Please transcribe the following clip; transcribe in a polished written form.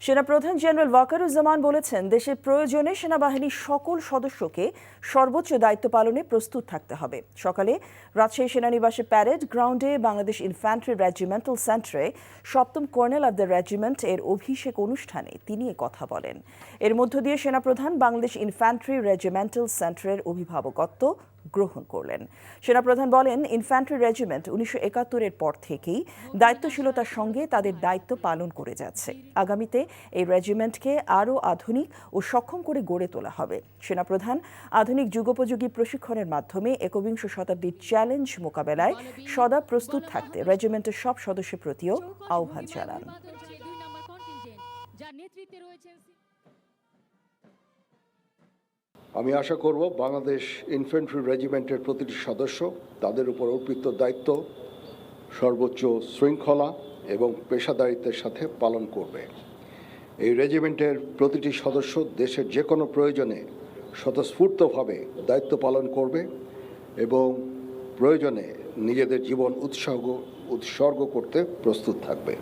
সেনাপ্রধান জেনারেল ওয়াকারুজ্জামান বলেছেন, দেশের প্রয়োজনে সেনাবাহিনীর সকল সদস্যকে সর্বোচ্চ দায়িত্ব পালনে প্রস্তুত থাকতে হবে। সকালে রাজশাহী সেনানিবাসে প্যারেড গ্রাউন্ডে বাংলাদেশ ইনফ্যান্ট্রি রেজিমেন্টাল সেন্টারে 7ম কর্নেল অব দ্য রেজিমেন্ট এর অভিষেক অনুষ্ঠানে তিনি এ কথা বলেন। এর মধ্য দিয়ে সেনাপ্রধান বাংলাদেশ ইনফ্যান্ট্রি রেজিমেন্টাল সেন্টারের অভিভাবকত্ব গ্রহণ করলেন। সেনাপ্রধান বলেন, ইনফ্যান্ট্রি রেজিমেন্ট 1971-এর পর থেকেই দায়িত্বশীলতার সঙ্গে তাদের দায়িত্ব পালন করে যাচ্ছে। আগামীতে এই রেজিমেন্টকে আরও আধুনিক ও সক্ষম করে গড়ে তোলা হবে। সেনাপ্রধান আধুনিক যুগোপযোগী প্রশিক্ষণের মাধ্যমে একবিংশ শতাব্দীর চ্যালেঞ্জ মোকাবেলায় সদা প্রস্তুত থাকতে রেজিমেন্টের সব সদস্যের প্রতিও আহ্বান জানান। আমি আশা করব বাংলাদেশ ইনফ্যান্ট্রি রেজিমেন্টের প্রতিটি সদস্য তাদের উপর অর্পিত দায়িত্ব সর্বোচ্চ শৃঙ্খলা এবং পেশাদারিত্বের সাথে পালন করবে। এই রেজিমেন্টের প্রতিটি সদস্য দেশের যে কোনো প্রয়োজনে স্বতঃস্ফূর্তভাবে দায়িত্ব পালন করবে এবং প্রয়োজনে নিজেদের জীবন উৎসর্গ করতে প্রস্তুত থাকবে।